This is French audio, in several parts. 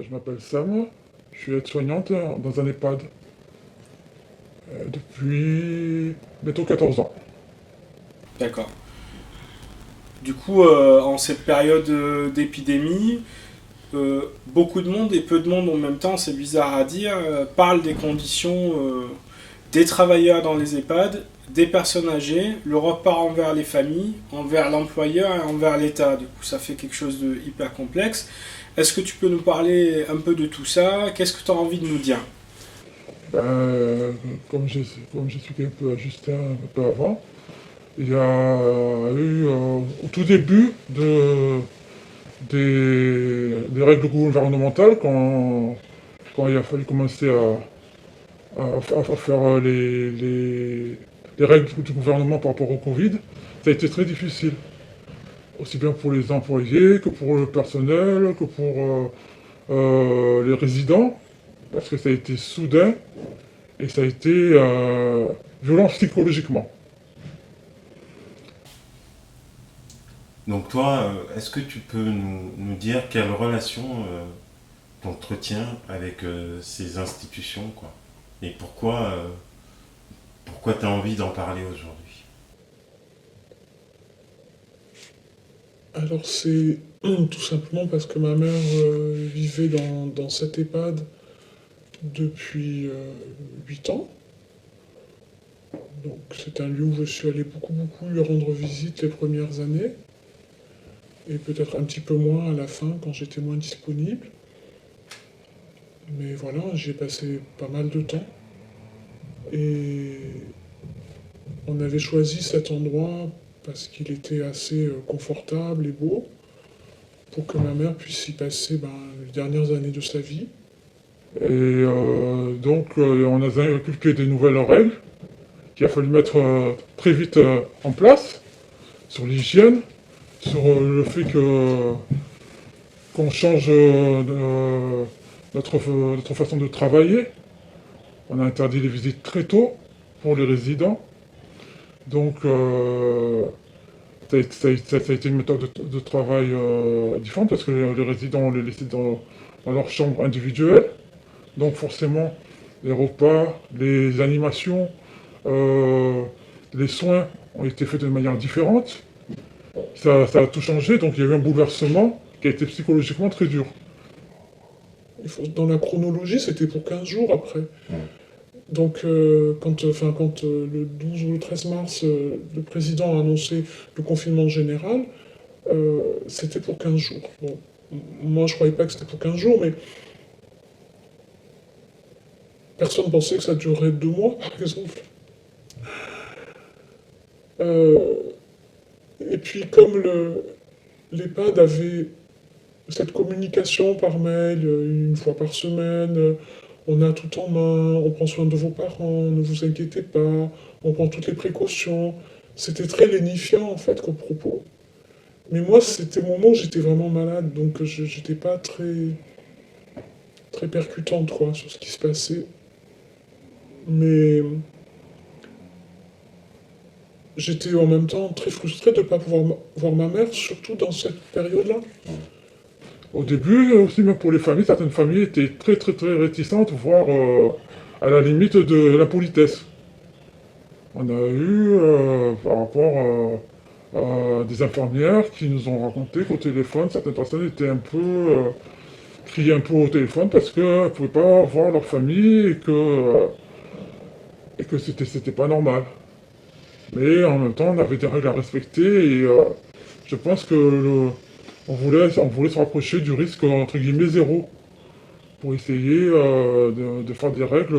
Je m'appelle Sam, je suis aide-soignante dans un EHPAD depuis bientôt 14 ans. D'accord. Du coup, en cette période d'épidémie, beaucoup de monde et peu de monde en même temps, c'est bizarre à dire, parlent des conditions des travailleurs dans les EHPAD, des personnes âgées, le repart envers les familles, envers l'employeur et envers l'État. Du coup, ça fait quelque chose de hyper complexe. Est-ce que tu peux nous parler un peu de tout ça? Qu'est-ce que tu as envie de nous dire? Ben, comme j'expliquais un peu à Justin un peu avant, il y a eu au tout début des règles gouvernementales quand il a fallu commencer à faire les règles du gouvernement par rapport au Covid, ça a été très difficile. Aussi bien pour les employés que pour le personnel, que pour les résidents, parce que ça a été soudain et ça a été violent psychologiquement. Donc toi, est-ce que tu peux nous dire quelle relation t'entretiens avec ces institutions, quoi? Et pourquoi tu as envie d'en parler aujourd'hui? Alors c'est tout simplement parce que ma mère vivait dans cet EHPAD depuis 8 ans. Donc c'est un lieu où je suis allé beaucoup lui rendre visite les premières années. Et peut-être un petit peu moins à la fin quand j'étais moins disponible. Mais voilà, j'ai passé pas mal de temps. Et on avait choisi cet endroit parce qu'il était assez confortable et beau pour que ma mère puisse y passer les dernières années de sa vie. Et donc on a inculqué des nouvelles règles qu'il a fallu mettre très vite en place sur l'hygiène, sur le fait que qu'on change notre façon de travailler. On a interdit les visites très tôt pour les résidents. Donc, ça a été une méthode de travail différente parce que les résidents, on les laissait dans leur chambre individuelle. Donc, forcément, les repas, les animations, euh, les soins ont été faits de manière différente. Ça a tout changé, donc il y a eu un bouleversement qui a été psychologiquement très dur. Dans la chronologie, c'était pour 15 jours après. Donc, le 12 ou le 13 mars, le président a annoncé le confinement général, c'était pour 15 jours. Bon, moi, je croyais pas que c'était pour 15 jours, mais personne pensait que ça durerait 2 mois, par exemple. Euh, et puis, comme l'EHPAD avait cette communication par mail une fois par semaine, on a tout en main, on prend soin de vos parents, ne vous inquiétez pas, on prend toutes les précautions. C'était très lénifiant en fait comme propos. Mais moi, c'était le moment où j'étais vraiment malade, donc j'étais pas très percutante quoi, sur ce qui se passait. Mais j'étais en même temps très frustré de ne pas pouvoir voir ma mère, surtout dans cette période-là. Au début, aussi même pour les familles, certaines familles étaient très réticentes, voire à la limite de l'impolitesse. On a eu, par rapport à des infirmières qui nous ont raconté qu'au téléphone, certaines personnes étaient un peu, criaient un peu au téléphone parce qu'elles ne pouvaient pas voir leur famille et que c'était pas normal. Mais en même temps, on avait des règles à respecter et je pense que on voulait se rapprocher du risque entre guillemets zéro pour essayer de faire des règles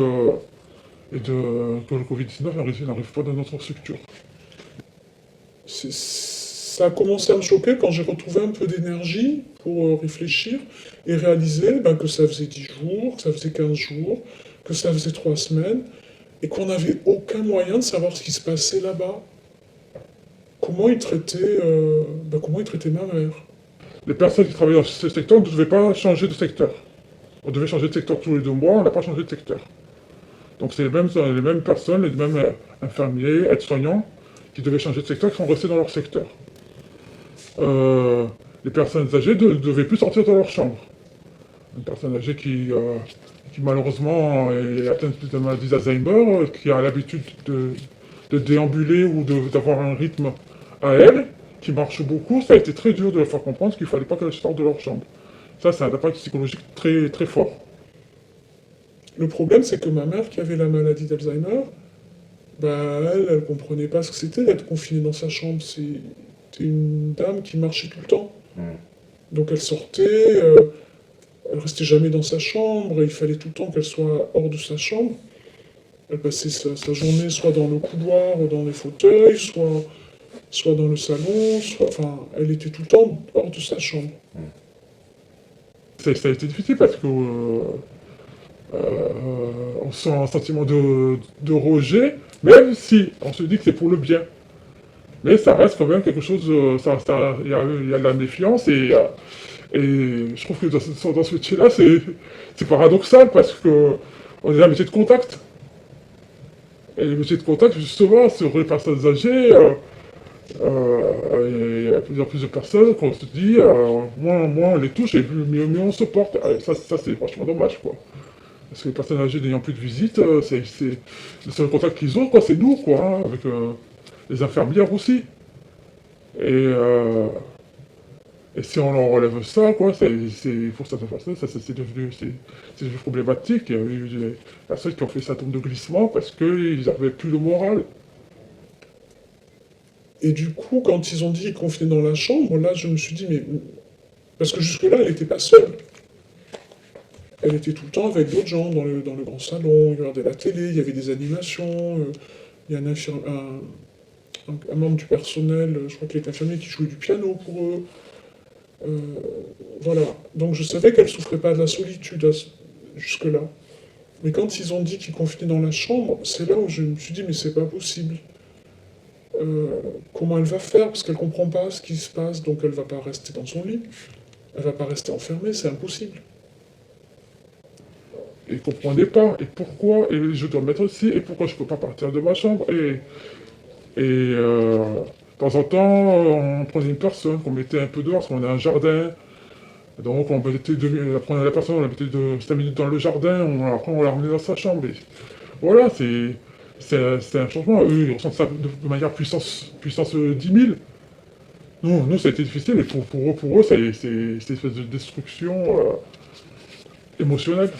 que le Covid-19 n'arrive pas dans notre structure. Ça a commencé à me choquer quand j'ai retrouvé un peu d'énergie pour réfléchir et réaliser que ça faisait 10 jours, que ça faisait 15 jours, que ça faisait 3 semaines, et qu'on n'avait aucun moyen de savoir ce qui se passait là-bas. Comment ils traitaient ma mère. Les personnes qui travaillaient dans ce secteur ne devaient pas changer de secteur. On devait changer de secteur tous les 2 mois, on n'a pas changé de secteur. Donc c'est les mêmes personnes, les mêmes infirmiers, aides-soignants, qui devaient changer de secteur, qui sont restés dans leur secteur. Les personnes âgées ne devaient plus sortir de leur chambre. Une personne âgée qui malheureusement est atteinte de la maladie d'Alzheimer, qui a l'habitude de déambuler ou d'avoir un rythme à elle, qui marche beaucoup. Ça a été très dur de leur faire comprendre qu'il ne fallait pas qu'elle sorte de leur chambre. Ça, c'est un impact psychologique très, très fort. Le problème, c'est que ma mère, qui avait la maladie d'Alzheimer, bah, elle comprenait pas ce que c'était d'être confinée dans sa chambre. C'était une dame qui marchait tout le temps. Donc elle sortait, elle restait jamais dans sa chambre, et il fallait tout le temps qu'elle soit hors de sa chambre. Elle passait sa journée soit dans le couloir, ou dans les fauteuils, soit dans le salon, enfin, elle était tout le temps hors de sa chambre. Ça a été difficile parce que on sent un sentiment de rejet, même si on se dit que c'est pour le bien. Mais ça reste quand même quelque chose, il y a de la méfiance et je trouve que dans ce métier-là, c'est paradoxal parce que on est un métier de contact. Et le métier de contact, justement, sur les personnes âgées, il y a plusieurs personnes qu'on se dit, moins on les touche et mieux on se porte. Ça c'est franchement dommage, quoi. Parce que les personnes âgées n'ayant plus de visite, c'est le seul contact qu'ils ont, quoi, c'est nous, quoi, hein, avec les infirmières aussi. Et si on leur relève ça, quoi, pour certaines personnes, c'est devenu problématique. Il y a eu des personnes qui ont fait symptômes de glissement parce qu'ils n'avaient plus le moral. Et du coup, quand ils ont dit qu'ils confinaient dans la chambre, là, je me suis dit, mais... Parce que jusque-là, elle n'était pas seule. Elle était tout le temps avec d'autres gens dans le grand salon, ils regardaient la télé, il y avait des animations, il y a un membre du personnel, je crois qu'il est infirmier, qui jouait du piano pour eux. Voilà. Donc je savais qu'elle souffrait pas de la solitude jusque-là. Mais quand ils ont dit qu'ils confinaient dans la chambre, c'est là où je me suis dit, mais c'est pas possible. Comment elle va faire? Parce qu'elle comprend pas ce qui se passe, donc elle va pas rester dans son lit. Elle va pas rester enfermée, c'est impossible. Ils ne comprenaient pas, et pourquoi, et je dois mettre aussi, et pourquoi je ne peux pas partir de ma chambre, de temps en temps, on prenait une personne qu'on mettait un peu dehors, parce qu'on a un jardin, donc on prenait la personne, on la mettait 5 minutes dans le jardin, après on la ramenait dans sa chambre, et voilà, c'est un changement. Eux, ils ressentent ça de manière puissance 10 000. Nous, ça a été difficile, mais pour eux, c'est une espèce de destruction émotionnelle.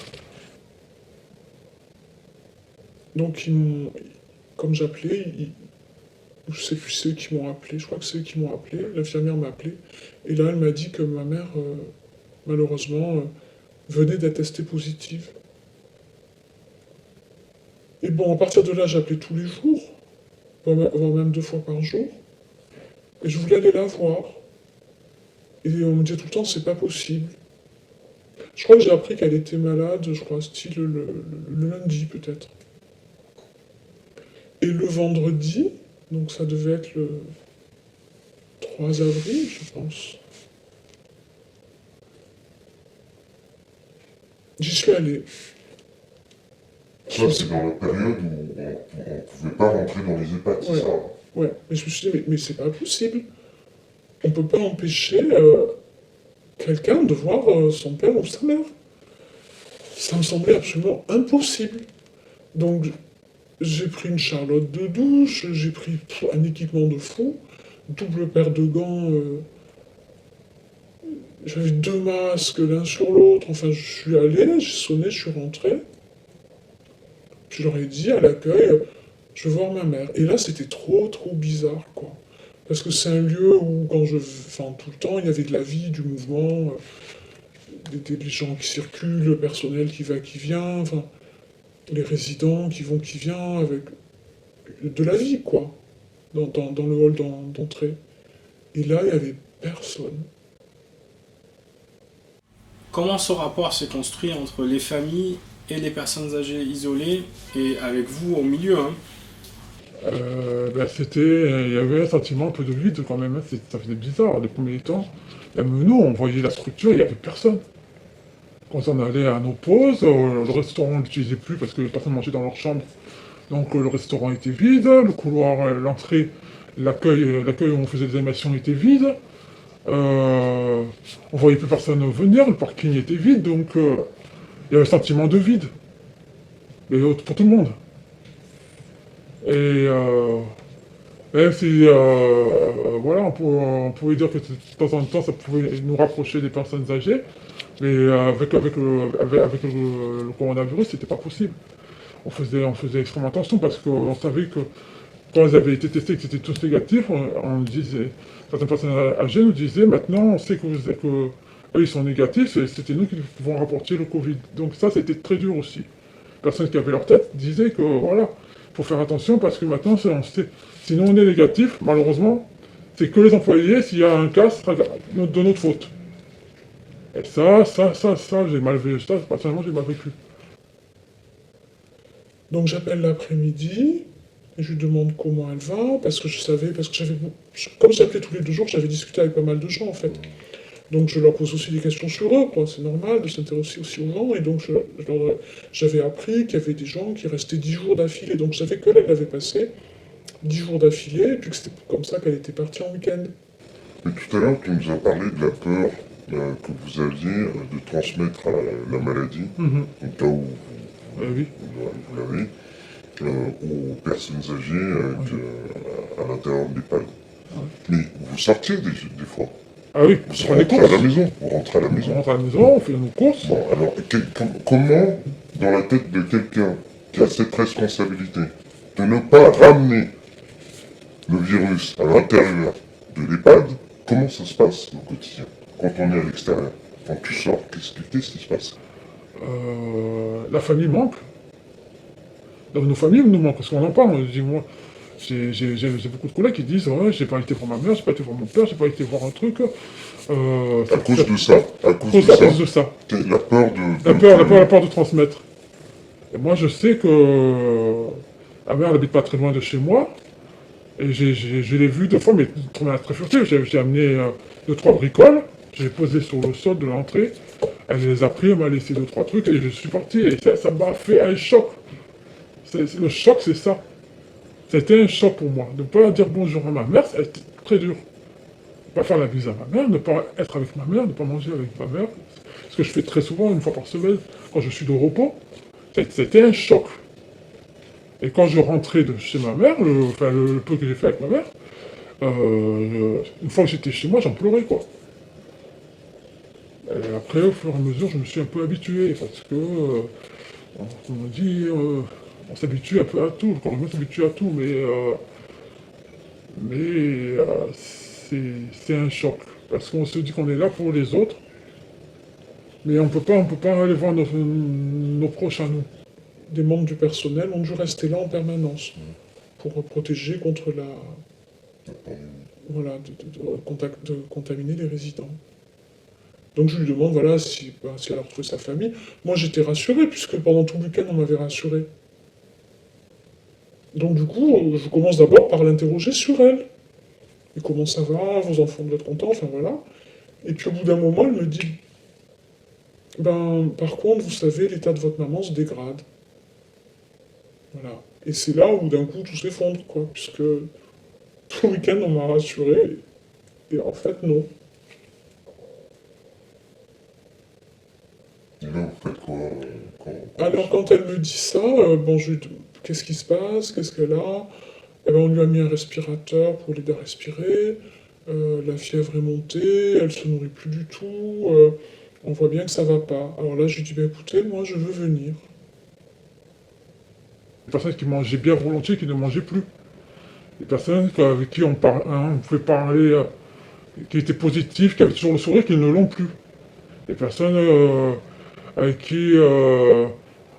Donc, comme j'appelais, je sais plus c'est eux qui m'ont appelé, je crois que c'est eux qui m'ont appelé, l'infirmière m'a appelé, et là elle m'a dit que ma mère, malheureusement, venait d'être testée positive. Et bon, à partir de là, j'appelais tous les jours, voire même 2 fois par jour, et je voulais aller la voir. Et on me disait tout le temps, c'est pas possible. Je crois que j'ai appris qu'elle était malade, je crois, style le lundi peut-être. Et le vendredi, donc ça devait être le 3 avril, je pense. J'y suis allé. Ça, c'est dans la période où on ne pouvait pas rentrer dans les EHPAD, c'est ça? Ouais, mais je me suis dit, mais c'est pas possible. On peut pas empêcher quelqu'un de voir son père ou sa mère. Ça me semblait absolument impossible. Donc, j'ai pris une charlotte de douche, j'ai pris un équipement de fou, double paire de gants, j'avais 2 masques l'un sur l'autre, enfin je suis allé, j'ai sonné, je suis rentré. Je leur ai dit à l'accueil, je veux voir ma mère. Et là c'était trop bizarre, quoi. Parce que c'est un lieu où enfin tout le temps il y avait de la vie, du mouvement, des gens qui circulent, le personnel qui va, qui vient, enfin... les résidents qui vont, qui viennent, avec de la vie, quoi, dans le hall d'entrée. Et là, il n'y avait personne. Comment ce rapport s'est construit entre les familles et les personnes âgées isolées, et avec vous au milieu, hein? Il y avait un sentiment un peu de vide quand même, hein. Ça faisait bizarre les premiers temps. Même nous, on voyait la structure, il n'y avait personne. Quand on allait à nos pauses, le restaurant on l'utilisait plus parce que les personnes mangeaient dans leur chambre. Donc le restaurant était vide, le couloir, l'entrée, l'accueil où on faisait des animations était vide. On voyait plus personne venir, le parking était vide, donc il y avait un sentiment de vide. Mais pour tout le monde. Et même si, voilà, on pouvait dire que de temps en temps, ça pouvait nous rapprocher des personnes âgées, mais avec le coronavirus, c'était pas possible. On faisait extrêmement attention parce qu'on savait que quand ils avaient été testés, que c'était tous négatifs, on disait, certaines personnes âgées nous disaient, maintenant, on sait que eux, ils sont négatifs, et c'était nous qui pouvons rapporter le Covid. Donc ça, c'était très dur aussi. Personnes qui avaient leur tête disaient que, voilà, il faut faire attention parce que maintenant, on sait, sinon on est négatif, malheureusement, c'est que les employés, s'il y a un cas, ce sera de notre faute. Et ça, j'ai mal vécu, ça, personnellement, j'ai mal vécu. Donc j'appelle l'après-midi, et je lui demande comment elle va, parce que comme j'appelais tous les 2 jours, j'avais discuté avec pas mal de gens en fait. Donc je leur pose aussi des questions sur eux, quoi. C'est normal de s'intéresser aussi aux gens, et donc j'avais appris qu'il y avait des gens qui restaient 10 jours d'affilée, donc je savais qu'elle avait passé 10 jours d'affilée, et puis que c'était comme ça qu'elle était partie en week-end. Mais tout à l'heure, tu nous as parlé de la peur que vous aviez de transmettre la maladie, au cas où Oui. vous l'avez, aux personnes âgées à l'intérieur de l'EHPAD. Mais vous sortiez des fois. Ah oui, Vous on prenait rentrez à la maison. Vous rentrez à la On maison. rentre à la maison, on fait nos courses. Bon, alors, comment, dans la tête de quelqu'un qui a cette responsabilité, de ne pas ramener le virus à l'intérieur de l'EHPAD, comment ça se passe au quotidien, quand on est à l'extérieur? Quand tu sors, qu'est-ce qui se passe? La famille manque. Dans nos familles nous manquent, parce qu'on en parle. On dit, moi, j'ai beaucoup de collègues qui disent, ouais, j'ai pas été voir ma mère, j'ai pas été voir mon père, j'ai pas été voir un truc. À cause de ça, À cause de ça. La peur de... La peur de transmettre. Et moi, je sais que ma mère n'habite pas très loin de chez moi. Et je l'ai vue 2 fois, mais de manière très furtive. J'ai amené 2-3 bricoles, j'ai posé sur le sol de l'entrée. Elle les a pris, elle m'a laissé 2-3 trucs et je suis parti. Et ça m'a fait un choc. Le choc, c'est ça. C'était un choc pour moi. De ne pas dire bonjour à ma mère, ça a été très dur. Ne pas faire la bise à ma mère, ne pas être avec ma mère, ne pas manger avec ma mère. Ce que je fais très souvent, 1 fois par semaine, quand je suis de repos. C'était un choc. Et quand je rentrais de chez ma mère, le peu que j'ai fait avec ma mère, une fois que j'étais chez moi, j'en pleurais, quoi. Et après, au fur et à mesure, je me suis un peu habitué, parce que, comme on dit, on s'habitue un peu à tout, le corps humain s'habitue à tout, mais c'est un choc, parce qu'on se dit qu'on est là pour les autres, mais on peut pas aller voir nos proches à nous. Des membres du personnel ont dû rester là en permanence pour protéger contre de contaminer les résidents. Donc je lui demande voilà si elle a retrouvé sa famille. Moi j'étais rassuré puisque pendant tout le week-end on m'avait rassuré. Donc du coup je commence d'abord par l'interroger sur elle. Et comment ça va, vos enfants doivent être contents, enfin voilà. Et puis au bout d'un moment elle me dit par contre vous savez l'état de votre maman se dégrade. Voilà. Et c'est là où d'un coup tout s'effondre, quoi, puisque tout le week-end on m'a rassuré, et en fait non. Et là, vous faites quoi Alors quand elle me dit ça, je lui dis qu'est-ce qui se passe, qu'est-ce qu'elle a? Eh ben, on lui a mis un respirateur pour l'aider à respirer, la fièvre est montée, elle se nourrit plus du tout, on voit bien que ça va pas. Alors là je lui dis écoutez, moi je veux venir. Des personnes qui mangeaient bien volontiers, qui ne mangeaient plus. Des personnes avec qui on pouvait parler, qui étaient positives, qui avaient toujours le sourire, qui ne l'ont plus. Des personnes avec qui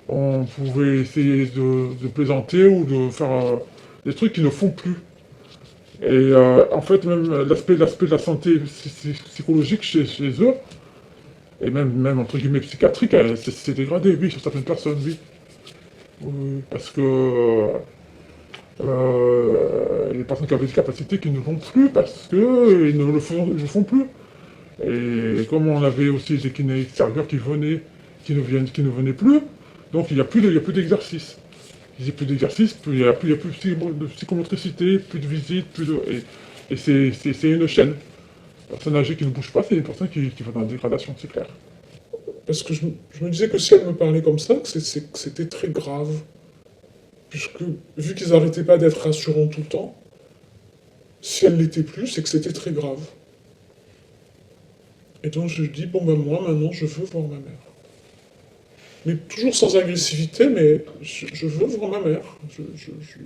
on pouvait essayer de plaisanter ou de faire des trucs qui ne font plus. Et en fait, même l'aspect de la santé psychologique chez eux, et même entre guillemets psychiatrique, c'est dégradé, oui, sur certaines personnes, oui. Oui, parce que les personnes qui avaient des capacités qui ne vont plus parce qu'ils ne le font plus. Et comme on avait aussi des kinés extérieurs qui ne venaient plus, donc il n'y a plus d'exercice. Il n'y a plus d'exercice, il n'y a plus de psychomotricité, plus de visites, et c'est une chaîne. Personnes âgées qui ne bougent pas, c'est des personnes qui vont dans la dégradation, c'est clair. Parce que je me disais que si elle me parlait comme ça, que c'était très grave. Puisque, vu qu'ils arrêtaient pas d'être rassurants tout le temps, si elle l'était plus, c'est que c'était très grave. Et donc je dis, bon ben moi maintenant je veux voir ma mère. Mais toujours sans agressivité, mais je veux voir ma mère.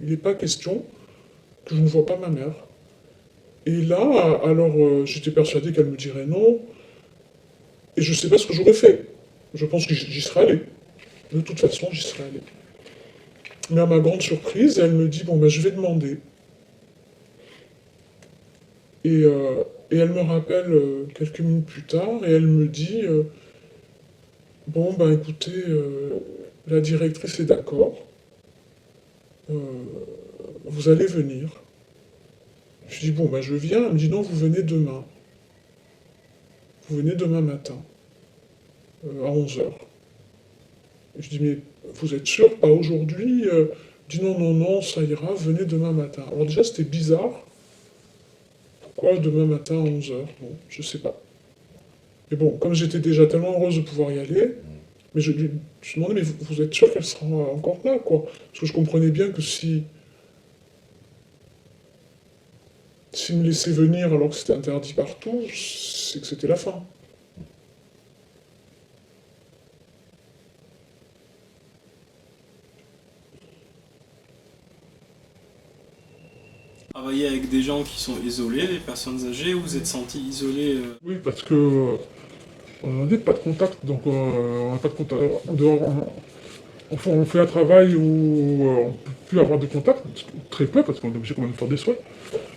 Il n'est pas question que je ne vois pas ma mère. Et là, alors j'étais persuadé qu'elle me dirait non, et je ne sais pas ce que j'aurais fait. Je pense que j'y serais allé. De toute façon, j'y serais allé. Mais à ma grande surprise, elle me dit, bon ben je vais demander. Et elle me rappelle quelques minutes plus tard, et elle me dit, bon ben écoutez, la directrice est d'accord, euh, vous allez venir. Je dis, bon ben je viens, elle me dit, non, vous venez demain. Vous venez demain matin, à 11 heures. Je dis, mais vous êtes sûr, pas aujourd'hui? Elle dit, non, non, non, ça ira, venez demain matin. Alors déjà, c'était bizarre. Pourquoi demain matin à 11 heures? Bon, je sais pas. Mais bon, comme j'étais déjà tellement heureuse de pouvoir y aller, mais je lui demandais, mais vous êtes sûr qu'elle sera encore là, quoi? Parce que je comprenais bien que si... S'il me laissait venir alors que c'était interdit partout, c'est que c'était la fin. Travailler avec des gens qui sont isolés, des personnes âgées, ou vous êtes senti isolé Oui, parce que on n'a pas de contact, donc on n'a pas de contact. En dehors, on fait un travail où on ne peut plus avoir de contact, très peu, parce qu'on est obligé quand même de faire des soins.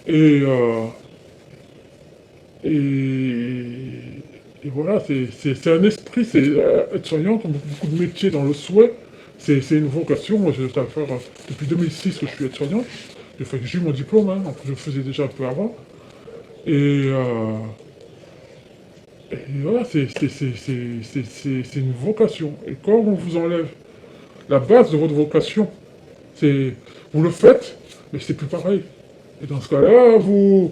Et voilà, c'est un esprit, c'est être soignant, comme beaucoup de métiers dans le soin, c'est une vocation. Moi, ça va faire depuis 2006 que je suis aide-soignant. J'ai eu mon diplôme, hein, donc je le faisais déjà un peu avant. Et, et voilà, c'est une vocation. Et quand on vous enlève la base de votre vocation, vous le faites, mais c'est plus pareil. Et dans ce cas-là, vous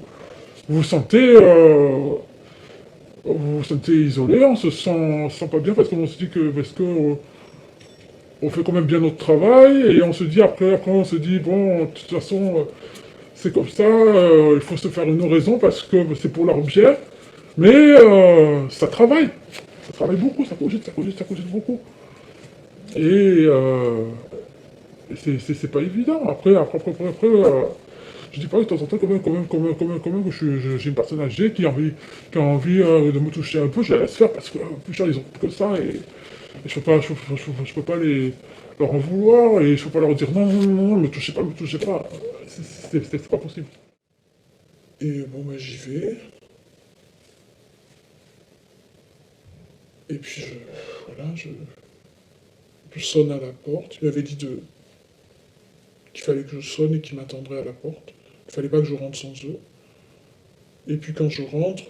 vous sentez isolé, on se sent pas bien parce qu'on se dit que on fait quand même bien notre travail et on se dit après on se dit bon de toute façon c'est comme ça, il faut se faire une raison parce que c'est pour leur bien, mais ça travaille beaucoup, ça cogite beaucoup. Et c'est pas évident. Après, je dis pas que de temps en temps, quand même que j'ai une personne âgée qui a envie de me toucher un peu, je la laisse faire parce que plus tard, ils ont que ça et je peux pas leur en vouloir et je peux pas leur dire non, non, non, non, me touchez pas. C'est pas possible. Et bon, bah j'y vais. Et puis, je sonne à la porte. Il m'avait dit qu'il fallait que je sonne et qu'il m'attendrait à la porte. Il fallait pas que je rentre sans eux. Et puis quand je rentre,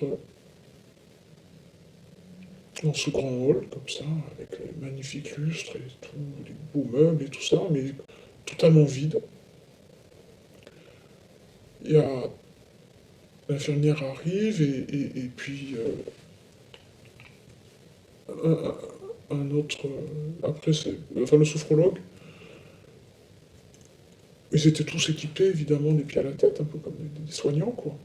dans ce grand hall, comme ça, avec les magnifiques lustres et tout, les beaux meubles et tout ça, mais totalement vide. Il y a... L'infirmière arrive et puis un autre... après, enfin le sophrologue. Ils étaient tous équipés, évidemment, des pieds à la tête, un peu comme des soignants, quoi.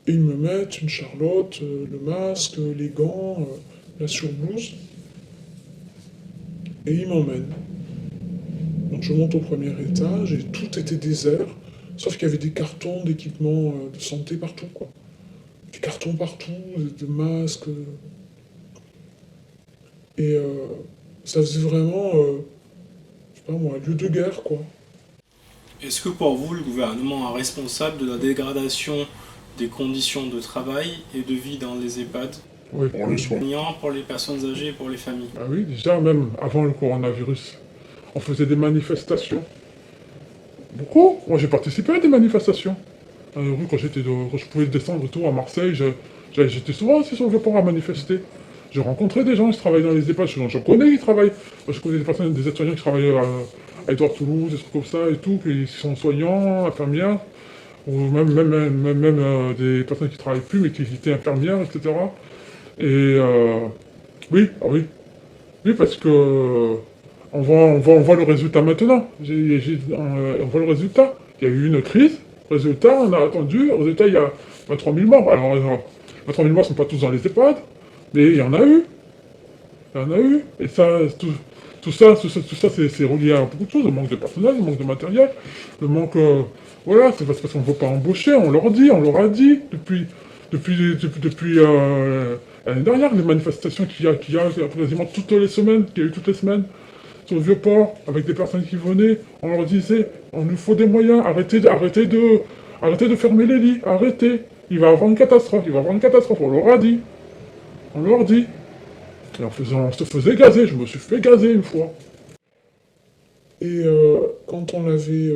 Et ils me mettent une charlotte, le masque, les gants, la surblouse. Et ils m'emmènent. Donc je monte au premier étage et tout était désert, sauf qu'il y avait des cartons d'équipements de santé partout, quoi. Des cartons partout, de masques. Et ça faisait vraiment, je sais pas moi, un lieu de guerre, quoi. Est-ce que pour vous, le gouvernement est responsable de la dégradation des conditions de travail et de vie dans les EHPAD, Oui. Pour les soins. pour les personnes âgées et pour les familles? Ah oui, déjà même avant le coronavirus, on faisait des manifestations. Beaucoup. Moi j'ai participé à des manifestations. Dans les rues, quand je pouvais descendre et tout à Marseille, j'étais souvent assis sur le port à manifester. J'ai rencontré des gens qui travaillent dans les EHPAD, je connais qui travaillent. Moi, je connais des personnes, des aides-soignants qui travaillent à Édouard Toulouse, des trucs comme ça et tout, qui sont soignants, infirmières. ou même des personnes qui travaillent plus, mais qui étaient infirmières, etc. Et oui, ah oui, oui, parce que on voit le résultat maintenant. On voit le résultat. Il y a eu une crise. Résultat, on a attendu. Résultat, il y a 23 000 morts. Alors, 23 000 morts ne sont pas tous dans les EHPAD, mais il y en a eu. Il y en a eu. Et ça, tout ça c'est relié à beaucoup de choses. Le manque de personnel, le manque de matériel, le manque... voilà, c'est parce qu'on ne veut pas embaucher. On leur a dit depuis l'année dernière, les manifestations qu'il y a quasiment toutes les semaines, qu'il y a eu toutes les semaines, sur le Vieux-Port, avec des personnes qui venaient, on leur disait, on nous faut des moyens, arrêtez de fermer les lits, arrêtez. Il va y avoir une catastrophe, on leur a dit. On leur dit. Et on se faisait gazer, je me suis fait gazer une fois. Et quand on avait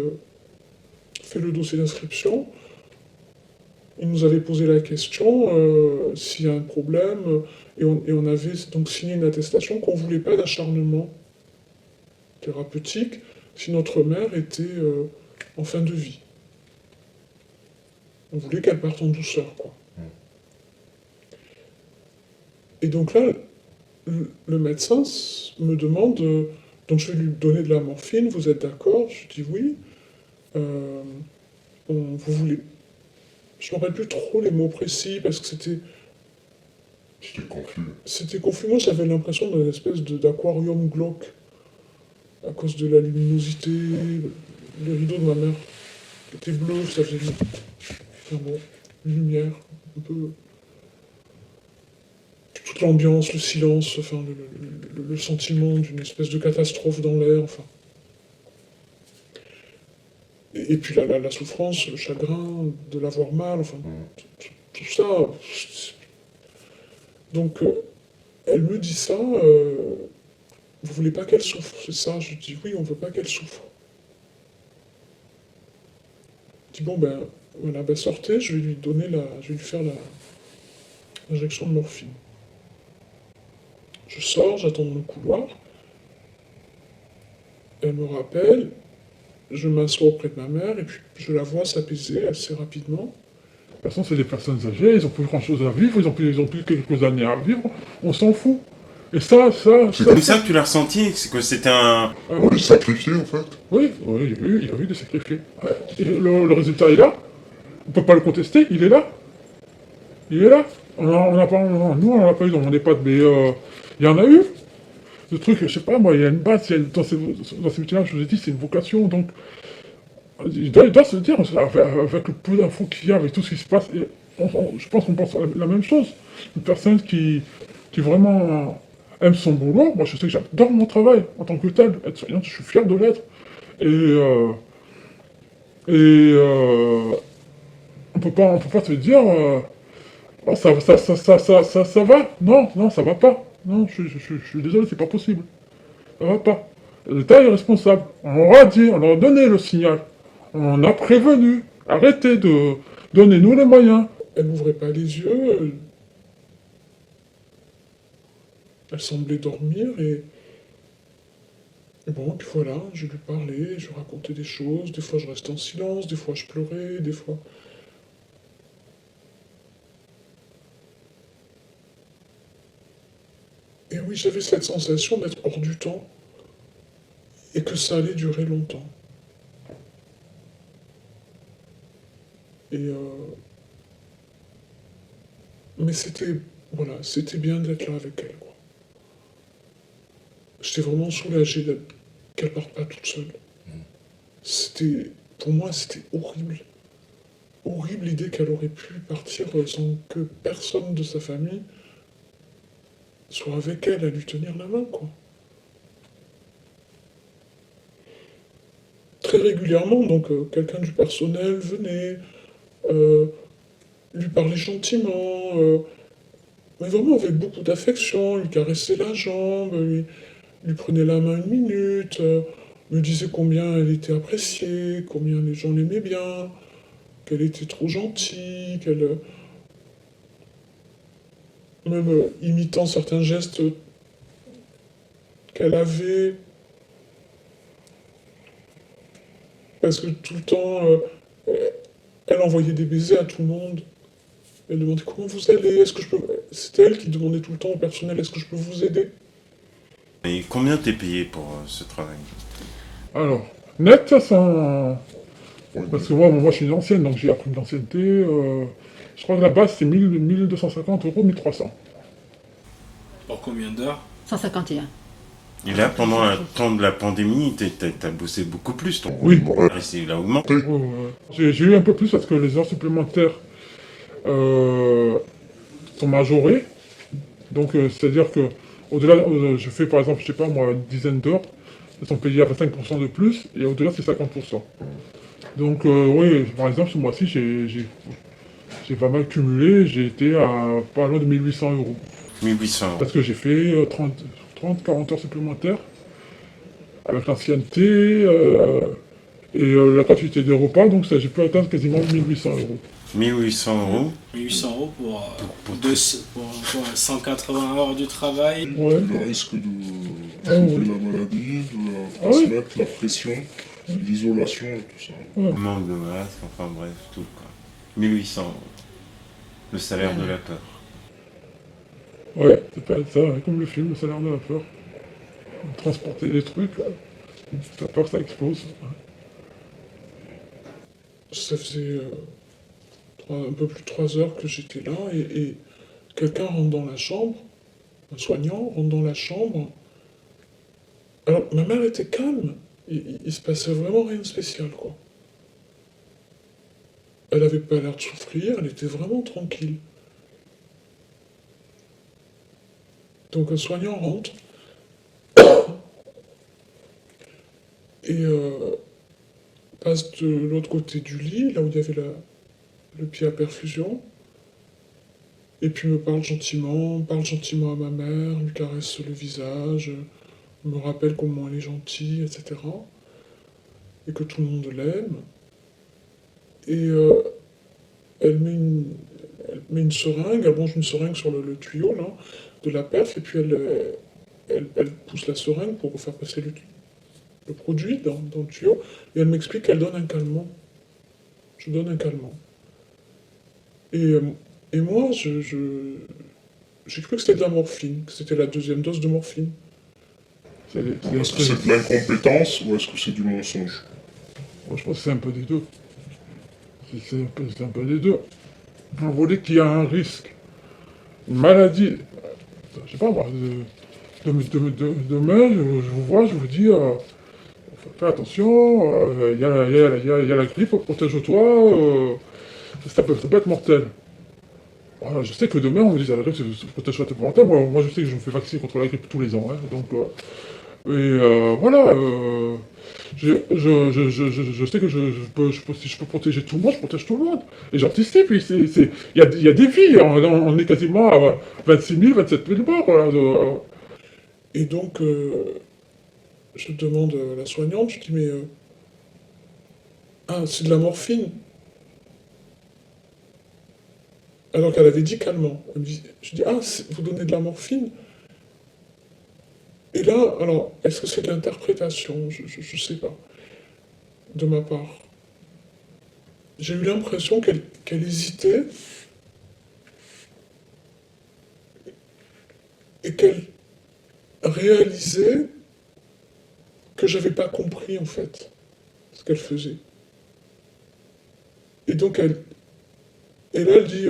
fait le dossier d'inscription, il nous avait posé la question s'il y a un problème, et on avait donc signé une attestation qu'on ne voulait pas d'acharnement thérapeutique si notre mère était en fin de vie. On voulait qu'elle parte en douceur, quoi. Et donc là, le médecin me demande, donc je vais lui donner de la morphine, vous êtes d'accord? Je dis oui. Vous voulez... Je ne me rappelle plus trop les mots précis, parce que c'était confus. c'était confus. Moi, j'avais l'impression d'une espèce d'aquarium glauque, à cause de la luminosité, le rideau de ma mère, qui était bleu, ça faisait enfin bon, une lumière, un peu... Toute l'ambiance, le silence, enfin, le sentiment d'une espèce de catastrophe dans l'air, enfin... Et puis la souffrance, le chagrin de l'avoir mal, enfin, tout ça. Donc, elle me dit ça, vous voulez pas qu'elle souffre, c'est ça? Je dis oui, on veut pas qu'elle souffre. Je dis bon, ben, voilà, ben sortez, je vais lui faire l'injection de morphine. Je sors, j'attends dans le couloir, elle me rappelle, je m'assois auprès de ma mère, et puis je la vois s'apaiser assez rapidement. De toute façon, c'est des personnes âgées, ils ont plus grand chose à vivre, ils ont plus quelques années à vivre, on s'en fout. Et C'est comme ça que tu l'as ressenti, c'est que c'était un... On les sacrifiait, en fait. Oui, il y a eu des sacrifiés. Ouais. Et le résultat est là, on peut pas le contester, il est là. Il est là. Nous, on n'a pas eu dans mon EHPAD, mais il y en a eu. Le truc, je sais pas, moi, il y a une base, dans ces métiers-là, je vous ai dit, c'est une vocation, donc il doit se dire, avec le peu d'infos qu'il y a, avec tout ce qui se passe, je pense qu'on pense à la même chose. Une personne qui vraiment aime son boulot, moi je sais que j'adore mon travail en tant que tel, être soignante, je suis fier de l'être. On peut pas se dire, oh, ça va. Non, ça va pas. Non, je suis désolé, c'est pas possible. Ça va pas. L'État est responsable. On leur a dit, on leur a donné le signal. On a prévenu. Arrêtez de... Donnez-nous les moyens. Elle n'ouvrait pas les yeux, elle semblait dormir, et bon, puis voilà, je lui parlais, je lui racontais des choses, des fois je restais en silence, des fois je pleurais, des fois... Et oui, j'avais cette sensation d'être hors du temps, et que ça allait durer longtemps. Et mais c'était, voilà, c'était bien d'être là avec elle, quoi. J'étais vraiment soulagé qu'elle parte pas toute seule. C'était, pour moi, c'était horrible. Horrible l'idée qu'elle aurait pu partir sans que personne de sa famille soit avec elle à lui tenir la main, quoi. Très régulièrement, donc, quelqu'un du personnel venait, lui parlait gentiment, mais vraiment avec beaucoup d'affection, lui caressait la jambe, lui prenait la main une minute, me disait combien elle était appréciée, combien les gens l'aimaient bien, qu'elle était trop gentille, qu'elle... même imitant certains gestes qu'elle avait, parce que tout le temps, Elle envoyait des baisers à tout le monde. Elle demandait comment vous allez, est-ce que je peux... C'était elle qui demandait tout le temps au personnel, est-ce que je peux vous aider? Et combien t'es payé pour ce travail? Alors, net, ça sent... Oui, Parce que moi, je suis une ancienne, donc j'ai appris une ancienneté. Je crois que la base, c'est 1250 euros, 1300. Pour combien d'heures? 151. Et là, pendant un temps de la pandémie, t'as bossé beaucoup plus, ton Oui. Ouais. il a augmenté. J'ai eu un peu plus parce que les heures supplémentaires sont majorées. Donc, c'est-à-dire que au-delà, je fais par exemple, je sais pas moi, une dizaine d'heures, elles sont payées à 25% de plus, et au-delà, c'est 50%. Donc, oui, par exemple, ce mois-ci, j'ai pas mal cumulé, j'ai été à pas loin de 1800 euros. 1800 euros. Parce que j'ai fait 40 heures supplémentaires avec l'ancienneté et la gratuité des repas, donc ça, j'ai pu atteindre quasiment 1800 euros. 1800 euros. 1800 euros pour, Pour- pour 180 heures du travail. Ouais. Le risque de Ah oui. choper la maladie, de la Ah oui. transmettre, la pression, l'isolation et tout ça. Manque de masque, enfin bref, tout quoi. 1800 euros. Le salaire de la peur. Ouais, c'est pas ça, comme le film, le salaire de la peur. Transporter des trucs, là. La peur, ça explose. Ça faisait un peu plus de 3 heures que j'étais là et quelqu'un rentre dans la chambre, un soignant rentre dans la chambre. Alors, ma mère était calme, il se passait vraiment rien de spécial, quoi. Elle avait pas l'air de souffrir, elle était vraiment tranquille. Donc un soignant rentre et passe de l'autre côté du lit, là où il y avait le pied à perfusion, et puis me parle gentiment à ma mère, lui caresse le visage, me rappelle comment elle est gentille, etc. Et que tout le monde l'aime. Et elle met une seringue, elle branche une seringue sur le tuyau là, de la perf, et puis elle pousse la seringue pour faire passer le produit dans le tuyau, et elle m'explique qu'elle donne un calmant. Je donne un calmant. Et moi, j'ai cru que c'était de la morphine, que c'était la deuxième dose de morphine. Est-ce que c'est de l'incompétence ou est-ce que c'est du mensonge? Moi, je pense que c'est un peu des deux. C'est un peu des deux. Vous voulez qu'il y a un risque, une maladie, je sais pas moi, demain, je vous vois, je vous dis, fais attention, il y a la grippe, protège-toi, ça peut être mortel. Voilà, je sais que demain, on me dit, la grippe, protège-toi, c'est mortel. Moi, je sais que je me fais vacciner contre la grippe tous les ans, hein, donc, voilà, je sais que si je peux protéger tout le monde, je protège tout le monde. Et j'anticipe, il y a des vies, on est quasiment à 26 000, 27 000 morts. Voilà, Et donc, je demande à la soignante, je dis, mais... ah, c'est de la morphine. Alors qu'elle avait dit calmant. Je dis, ah, vous donnez de la morphine? Et là, alors, est-ce que c'est de l'interprétation? Je sais pas. De ma part. J'ai eu l'impression qu'elle hésitait. Et qu'elle réalisait que j'avais pas compris, en fait, ce qu'elle faisait. Et donc, là, elle dit,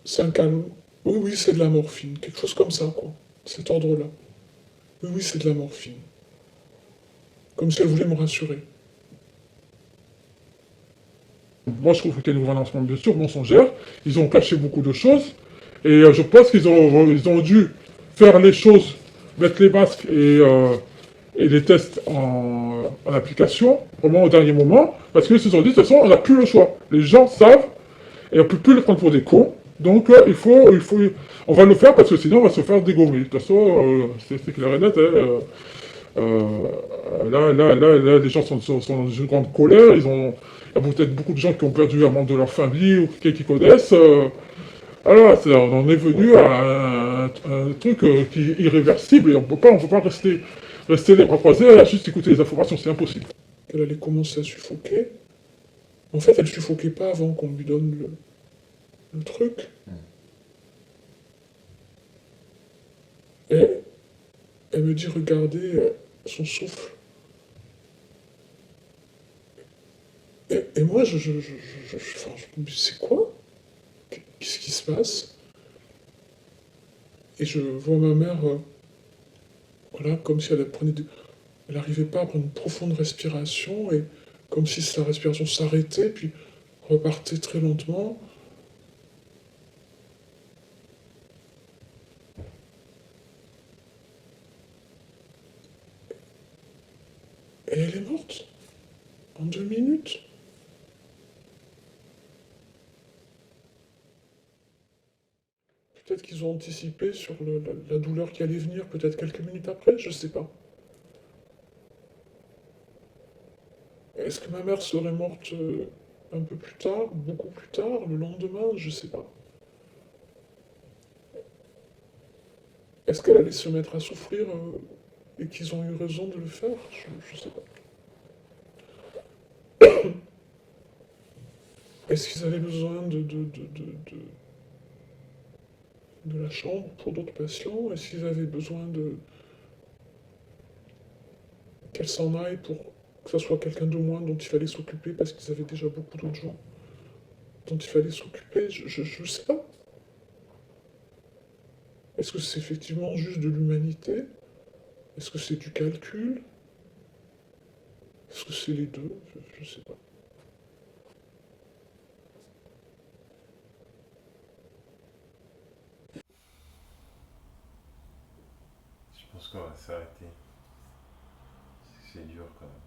c'est un calme. Oui, oui, c'est de la morphine. Quelque chose comme ça, quoi. Cet ordre-là. Oui, oui, c'est de la morphine. Comme si elle voulait me rassurer. Moi, je trouve qu'il y a une gouvernance, bien sûr, mensongère. Ils ont caché beaucoup de choses. Et je pense qu'ils ont dû faire les choses, mettre les masques et les tests en application, vraiment au dernier moment, parce qu'ils se sont dit, de toute façon, on n'a plus le choix. Les gens savent, et on ne peut plus les prendre pour des cons. Donc, on va le faire parce que sinon, on va se faire dégommer. De toute façon, c'est clair et net. Là, les gens sont dans une grande colère. Il y a peut-être beaucoup de gens qui ont perdu un membre de leur famille ou qui connaissent. Alors, on en est venu à un truc qui est irréversible et on peut pas rester les bras croisés à juste écouter les informations, c'est impossible. Elle allait commencer à suffoquer. En fait, elle suffoquait pas avant qu'on lui donne le truc. Et elle me dit, regardez son souffle. Et moi, enfin, je me dis, c'est quoi? Qu'est-ce qui se passe? Et je vois ma mère, voilà, comme si elle n'arrivait pas à prendre une profonde respiration, et comme si sa respiration s'arrêtait, puis repartait très lentement. Et elle est morte. En 2 minutes. Peut-être qu'ils ont anticipé sur la douleur qui allait venir, peut-être quelques minutes après, je sais pas. Est-ce que ma mère serait morte un peu plus tard, beaucoup plus tard, le lendemain, je sais pas. Est-ce qu'elle allait se mettre à souffrir et qu'ils ont eu raison de le faire? Je sais pas. Est-ce qu'ils avaient besoin de la chambre pour d'autres patients? Est-ce qu'ils avaient besoin qu'elle s'en aille pour que ça soit quelqu'un de moins dont il fallait s'occuper parce qu'ils avaient déjà beaucoup d'autres gens dont il fallait s'occuper? Je sais pas. Est-ce que c'est effectivement juste de l'humanité? Est-ce que c'est du calcul? Est-ce que c'est les deux? Je sais pas. Je pense qu'on va s'arrêter. C'est dur quand même.